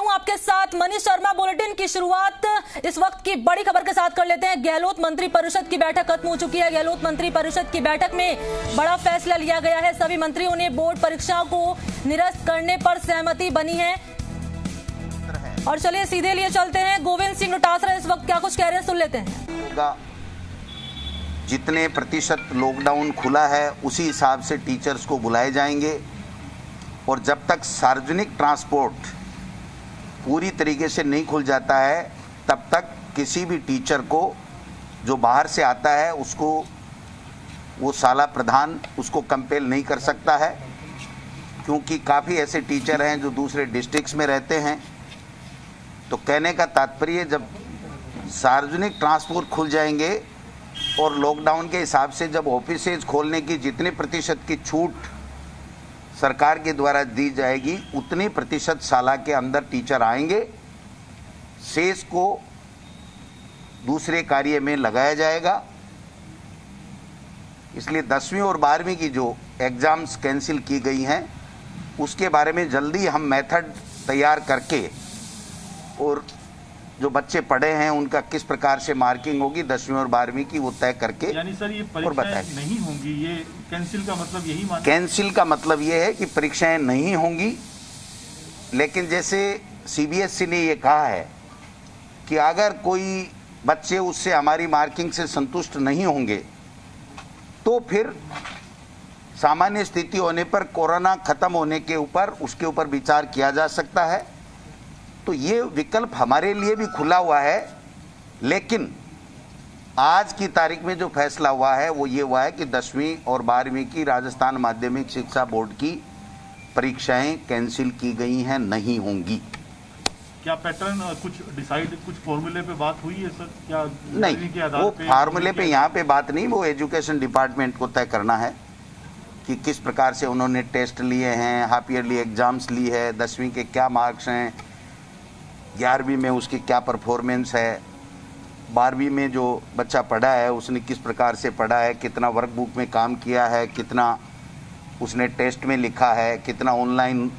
हूं आपके साथ मनीष शर्मा। बुलेटिन की शुरुआत इस वक्त की बड़ी खबर के साथ कर लेते हैं। गहलोत मंत्री परिषद की बैठक खत्म हो चुकी है। गहलोत मंत्री परिषद की बैठक में बड़ा फैसला लिया गया है। सभी मंत्रियों ने बोर्ड परीक्षाओं को निरस्त करने पर सहमति बनी है। और चलिए सीधे लिए चलते हैं। गोविंद सिंह डोटासरा इस वक्त क्या कुछ कह रहे हैं, सुन लेते हैं। जितने प्रतिशत लॉकडाउन खुला है उसी हिसाब से टीचर्स को बुलाए जाएंगे, और जब तक सार्वजनिक ट्रांसपोर्ट पूरी तरीके से नहीं खुल जाता है तब तक किसी भी टीचर को जो बाहर से आता है उसको वो शाला प्रधान उसको कंपेल नहीं कर सकता है, क्योंकि काफ़ी ऐसे टीचर हैं जो दूसरे डिस्ट्रिक्ट्स में रहते हैं। तो कहने का तात्पर्य, जब सार्वजनिक ट्रांसपोर्ट खुल जाएंगे और लॉकडाउन के हिसाब से जब ऑफिसेज खोलने की जितने प्रतिशत की छूट सरकार के द्वारा दी जाएगी उतनी प्रतिशत शाला के अंदर टीचर आएंगे, शेष को दूसरे कार्य में लगाया जाएगा। इसलिए 10वीं और 12वीं की जो एग्ज़ाम्स कैंसिल की गई हैं उसके बारे में जल्दी हम मेथड तैयार करके, और जो बच्चे पढ़े हैं उनका किस प्रकार से मार्किंग होगी 10वीं और 12वीं की, वो तय करके। यानी सर ये परीक्षाएं नहीं होंगी, ये कैंसिल का मतलब यही मान? कैंसिल का मतलब ये है कि परीक्षाएं नहीं होंगी, लेकिन जैसे सीबीएसई ने ये कहा है कि अगर कोई बच्चे उससे हमारी मार्किंग से संतुष्ट नहीं होंगे तो फिर सामान्य स्थिति होने पर, कोरोना खत्म होने के ऊपर उसके ऊपर विचार किया जा सकता है। तो ये विकल्प हमारे लिए भी खुला हुआ है, लेकिन आज की तारीख में जो फैसला हुआ है वो ये हुआ है कि 10वीं और 12वीं की राजस्थान माध्यमिक शिक्षा बोर्ड की परीक्षाएं कैंसिल की गई हैं, नहीं होंगी। क्या पैटर्न कुछ डिसाइड, कुछ फॉर्मूले पे बात हुई है सर? क्या नहीं, वो फार्मूले पे यहाँ पे बात नहीं, वो एजुकेशन डिपार्टमेंट को तय करना है कि किस प्रकार से उन्होंने टेस्ट लिए हैं, हाफ ईयरली एग्जाम्स ली है, 10वीं के क्या मार्क्स हैं, 11वीं में उसकी क्या परफॉर्मेंस है, 12वीं में जो बच्चा पढ़ा है उसने किस प्रकार से पढ़ा है, कितना वर्कबुक में काम किया है, कितना उसने टेस्ट में लिखा है, कितना ऑनलाइन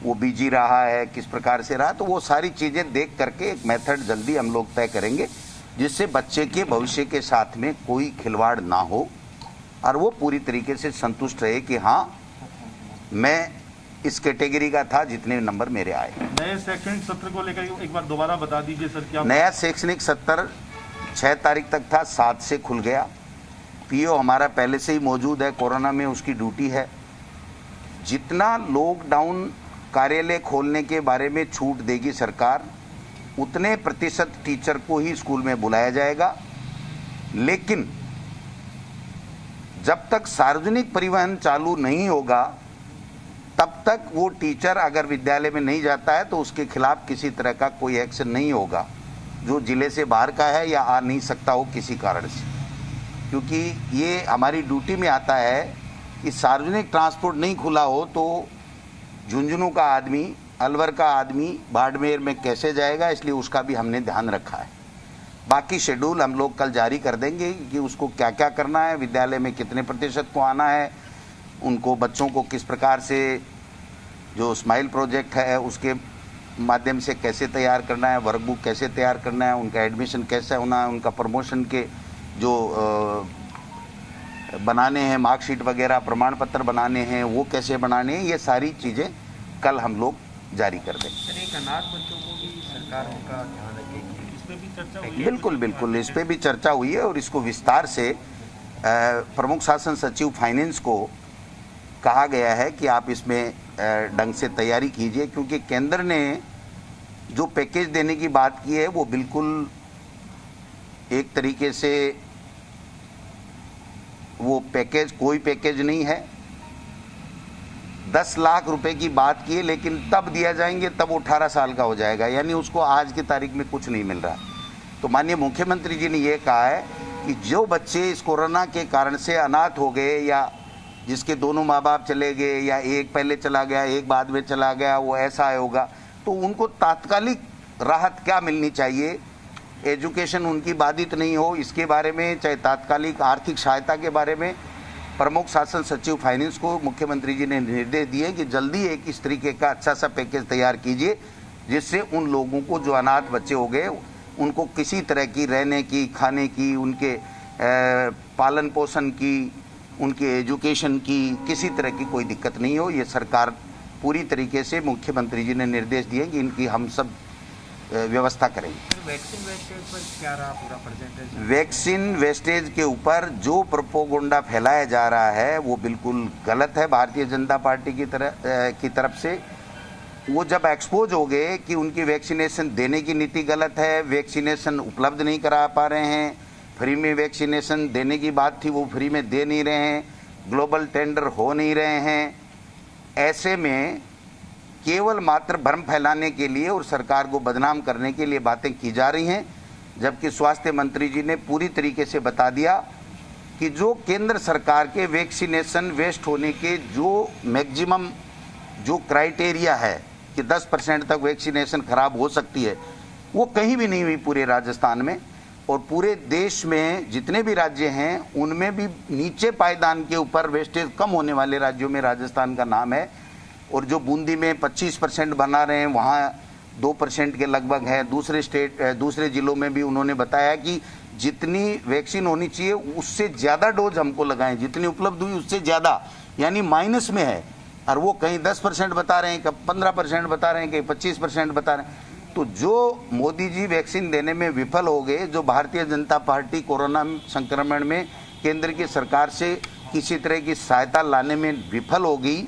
वो बिजी रहा है, किस प्रकार से रहा। तो वो सारी चीज़ें देख करके एक मेथड जल्दी हम लोग तय करेंगे जिससे बच्चे के भविष्य के साथ में कोई खिलवाड़ ना हो और वो पूरी तरीके से संतुष्ट रहे कि हाँ मैं इस कैटेगरी का था जितने नंबर मेरे आए। नए शैक्षणिक सत्र को लेकर एक बार दोबारा बता दीजिए सर। क्या नया शैक्षणिक सत्र 6 तारीख तक था, 7 से खुल गया। पीओ हमारा पहले से ही मौजूद है, कोरोना में उसकी ड्यूटी है। जितना लॉकडाउन कार्यालय खोलने के बारे में छूट देगी सरकार, उतने प्रतिशत टीचर को ही स्कूल में बुलाया जाएगा। लेकिन जब तक सार्वजनिक परिवहन चालू नहीं होगा तब तक वो टीचर अगर विद्यालय में नहीं जाता है तो उसके खिलाफ किसी तरह का कोई एक्शन नहीं होगा जो जिले से बाहर का है या आ नहीं सकता हो किसी कारण से, क्योंकि ये हमारी ड्यूटी में आता है कि सार्वजनिक ट्रांसपोर्ट नहीं खुला हो तो झुंझुनू का आदमी, अलवर का आदमी बाड़मेर में कैसे जाएगा, इसलिए उसका भी हमने ध्यान रखा है। बाकी शेड्यूल हम लोग कल जारी कर देंगे कि उसको क्या क्या करना है, विद्यालय में कितने प्रतिशत को आना है, उनको बच्चों को किस प्रकार से जो स्माइल प्रोजेक्ट है उसके माध्यम से कैसे तैयार करना है, वर्कबुक कैसे तैयार करना है, उनका एडमिशन कैसे होना है, उनका प्रमोशन के जो बनाने हैं मार्कशीट वगैरह, प्रमाण पत्र बनाने हैं वो कैसे बनाने हैं, ये सारी चीज़ें कल हम लोग जारी कर देंगे। सर, एक अनाथ बच्चों को भी सरकार उनका ध्यान रखेगी, इस पर भी चर्चा हुई है? बिल्कुल बिल्कुल, इस पर भी चर्चा हुई है और इसको विस्तार से प्रमुख शासन सचिव फाइनेंस को कहा गया है कि आप इसमें ढंग से तैयारी कीजिए, क्योंकि केंद्र ने जो पैकेज देने की बात की है वो बिल्कुल एक तरीके से वो पैकेज कोई पैकेज नहीं है। 10 लाख रुपए की बात की है, लेकिन तब दिया जाएंगे तब 18 साल का हो जाएगा, यानी उसको आज की तारीख में कुछ नहीं मिल रहा। तो माननीय मुख्यमंत्री जी ने ये कहा है कि जो बच्चे इस कोरोना के कारण से अनाथ हो गए या जिसके दोनों माँ बाप चले गए या एक पहले चला गया एक बाद में चला गया, वो ऐसा होगा, तो उनको तात्कालिक राहत क्या मिलनी चाहिए, एजुकेशन उनकी बाधित नहीं हो इसके बारे में, चाहे तात्कालिक आर्थिक सहायता के बारे में प्रमुख शासन सचिव फाइनेंस को मुख्यमंत्री जी ने निर्देश दिए कि जल्दी एक इस तरीके का अच्छा सा पैकेज तैयार कीजिए जिससे उन लोगों को जो अनाथ बच्चे हो गए उनको किसी तरह की रहने की, खाने की, उनके पालन पोषण की, उनके एजुकेशन की किसी तरह की कोई दिक्कत नहीं हो। ये सरकार पूरी तरीके से मुख्यमंत्री जी ने निर्देश दिए कि इनकी हम सब व्यवस्था करेंगे। वैक्सीन वेस्टेज पर क्या रहा पूरा परसेंटेज? वैक्सीन वेस्टेज के ऊपर जो प्रोपोगंडा फैलाया जा रहा है वो बिल्कुल गलत है भारतीय जनता पार्टी की तरफ से। वो जब एक्सपोज हो गए कि उनकी वैक्सीनेशन देने की नीति गलत है, वैक्सीनेशन उपलब्ध नहीं करा पा रहे हैं, फ्री में वैक्सीनेशन देने की बात थी वो फ्री में दे नहीं रहे हैं, ग्लोबल टेंडर हो नहीं रहे हैं, ऐसे में केवल मात्र भ्रम फैलाने के लिए और सरकार को बदनाम करने के लिए बातें की जा रही हैं। जबकि स्वास्थ्य मंत्री जी ने पूरी तरीके से बता दिया कि जो केंद्र सरकार के वैक्सीनेशन वेस्ट होने के जो मैक्सिमम जो क्राइटेरिया है कि 10% तक वैक्सीनेशन खराब हो सकती है, वो कहीं भी नहीं हुई पूरे राजस्थान में। और पूरे देश में जितने भी राज्य हैं उनमें भी नीचे पायदान के ऊपर वेस्टेज कम होने वाले राज्यों में राजस्थान का नाम है। और जो बूंदी में 25% बना रहे हैं वहाँ 2% के लगभग है। दूसरे जिलों में भी उन्होंने बताया कि जितनी वैक्सीन होनी चाहिए उससे ज़्यादा डोज हमको लगाएं, जितनी उपलब्ध हुई उससे ज़्यादा, यानी माइनस में है। और वो कहीं 10% बता रहे हैं, कहीं 15% बता रहे हैं, कहीं 25% बता रहे हैं। तो जो मोदी जी वैक्सीन देने में विफल हो गए, जो भारतीय जनता पार्टी कोरोना संक्रमण में केंद्र की सरकार से किसी तरह की सहायता लाने में विफल हो गई,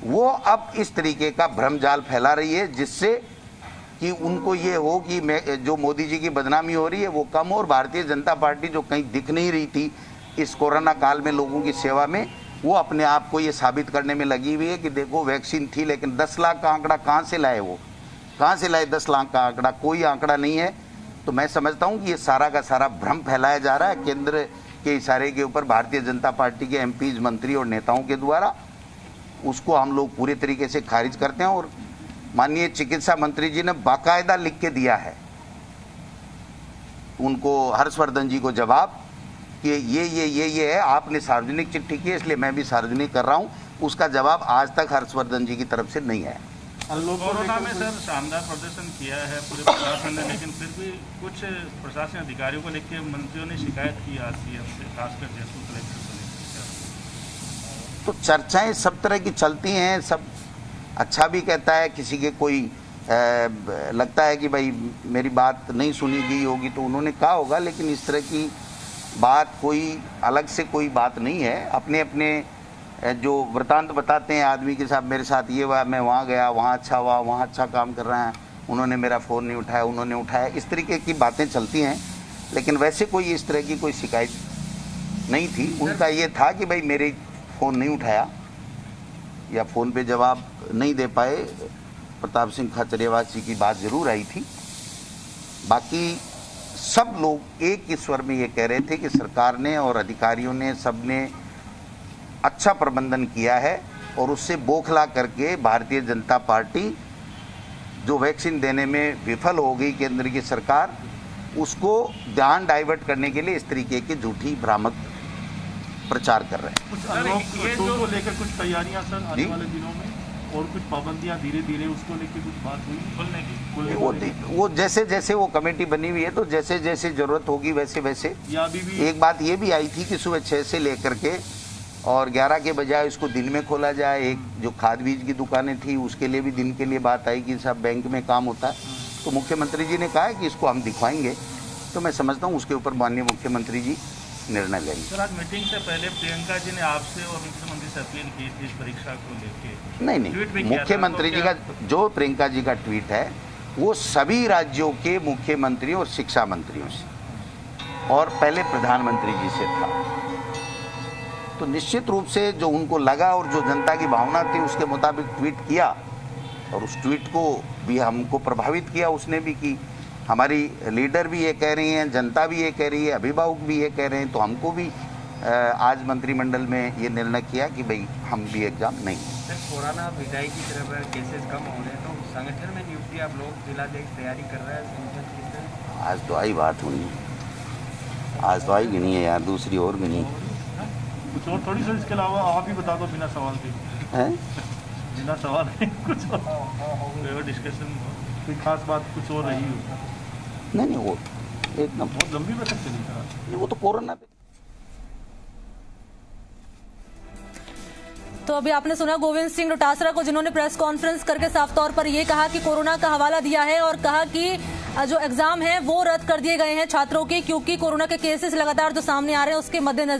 वो अब इस तरीके का भ्रमजाल फैला रही है जिससे कि उनको ये हो कि जो मोदी जी की बदनामी हो रही है वो कम हो। और भारतीय जनता पार्टी जो कहीं दिख नहीं रही थी इस कोरोना काल में लोगों की सेवा में, वो अपने आप को ये साबित करने में लगी हुई है कि देखो वैक्सीन थी। लेकिन 10 लाख का आंकड़ा कहाँ से लाए, वो कहाँ से लाए 10 लाख का आंकड़ा? कोई आंकड़ा नहीं है। तो मैं समझता हूँ कि ये सारा का सारा भ्रम फैलाया जा रहा है केंद्र के इशारे के ऊपर भारतीय जनता पार्टी के एमपीज, मंत्री और नेताओं के द्वारा। उसको हम लोग पूरे तरीके से खारिज करते हैं। और माननीय चिकित्सा मंत्री जी ने बाकायदा लिख के दिया है उनको, हर्षवर्धन जी को, जवाब कि ये है, आपने सार्वजनिक चिट्ठी की है इसलिए मैं भी सार्वजनिक कर रहा हूँ। उसका जवाब आज तक हर्षवर्धन जी की तरफ से नहीं है। कोरोना में सर शानदार प्रदर्शन किया है पूरे प्रशासन ने, लेकिन फिर भी कुछ प्रशासन अधिकारियों को लेकर मंत्रियों ने शिकायत की आज सीएम से, खासकर जयपुर कलेक्टर को लेकर। तो चर्चाएं सब तरह की चलती हैं, सब अच्छा भी कहता है, किसी के कोई लगता है कि भाई मेरी बात नहीं सुनी गई होगी तो उन्होंने कहा होगा। लेकिन इस तरह की बात कोई अलग से कोई बात नहीं है। अपने अपने जो वृतांत बताते हैं आदमी के साथ, मेरे साथ ये हुआ, मैं वहाँ गया, वहाँ अच्छा हुआ, वहाँ अच्छा काम कर रहे हैं, उन्होंने मेरा फ़ोन नहीं उठाया, उन्होंने उठाया, इस तरीके की बातें चलती हैं। लेकिन वैसे कोई इस तरह की कोई शिकायत नहीं थी। उनका ये था कि भाई मेरे फ़ोन नहीं उठाया या फ़ोन पे जवाब नहीं दे पाए। प्रताप सिंह खाचरियावास जी की बात ज़रूर आई थी। बाकी सब लोग एक ही स्वर में ये कह रहे थे कि सरकार ने और अधिकारियों ने, सब ने अच्छा प्रबंधन किया है। और उससे बौखला करके भारतीय जनता पार्टी जो वैक्सीन देने में विफल हो गई केंद्र की सरकार, उसको ध्यान डाइवर्ट करने के लिए इस तरीके की झूठी भ्रामक प्रचार कर रहे हैं। कुछ अनलॉक को लेकर कुछ तैयारियां सर आने वाले दिनों में, और कुछ पाबंदियां धीरे धीरे उसको लेकर कुछ बात हुई खुलने की? वो जैसे जैसे वो कमेटी बनी हुई है तो जैसे जैसे जरूरत होगी वैसे वैसे। एक बात ये भी आई थी कि सुबह 6 से लेकर के और 11 के बजाय इसको दिन में खोला जाए। एक जो खाद बीज की दुकानें थी उसके लिए भी दिन के लिए बात आई कि सब बैंक में काम होता है। तो मुख्यमंत्री जी ने कहा है कि इसको हम दिखवाएंगे। तो मैं समझता हूँ उसके ऊपर माननीय मुख्यमंत्री जी निर्णय लेंगे। सर, आज मीटिंग से पहले प्रियंका जी ने आपसे और मुख्यमंत्री से अपील की थी इस परीक्षा को लेके। नहीं, मुख्यमंत्री जी का जो प्रियंका जी का ट्वीट है वो सभी राज्यों के मुख्यमंत्रियों और शिक्षा मंत्रियों से और पहले प्रधानमंत्री जी से था। तो निश्चित रूप से जो उनको लगा और जो जनता की भावना थी उसके मुताबिक ट्वीट किया। और उस ट्वीट को भी हमको प्रभावित किया उसने भी, कि हमारी लीडर भी ये कह रही हैं, जनता भी ये कह रही है, अभिभावक भी ये कह रहे हैं। तो हमको भी आज मंत्रिमंडल में ये निर्णय किया कि भाई हम भी एग्जाम नहीं। कोरोना विदाई की तरफ केसेस कम हो रहे हैं तो संगठन में नियुक्ति आप लोग जिलाध्यक्ष तैयारी कर रहे हैं? आज तो आई बात हुई, आज तो आई भी नहीं है यार, दूसरी और भी नहीं। कुछ और थोड़ी सर, इसके अलावा आप ही बता दो बिना सवाल के। हैं? बिना सवाल के कुछ और डिस्कशन कोई खास बात कुछ और रही हो? नहीं वो एकदम बहुत लंबी बैठक चली सर। वो तो कोरोना पे। तो अभी आपने सुना गोविंद सिंह डोटासरा को, जिन्होंने प्रेस कॉन्फ्रेंस करके साफ तौर पर ये कहा कि कोरोना का हवाला दिया है और कहा कि जो एग्जाम है वो रद्द कर दिए गए हैं छात्रों के, क्योंकि कोरोना के केसेस लगातार जो सामने आ रहे हैं उसके मद्देनजर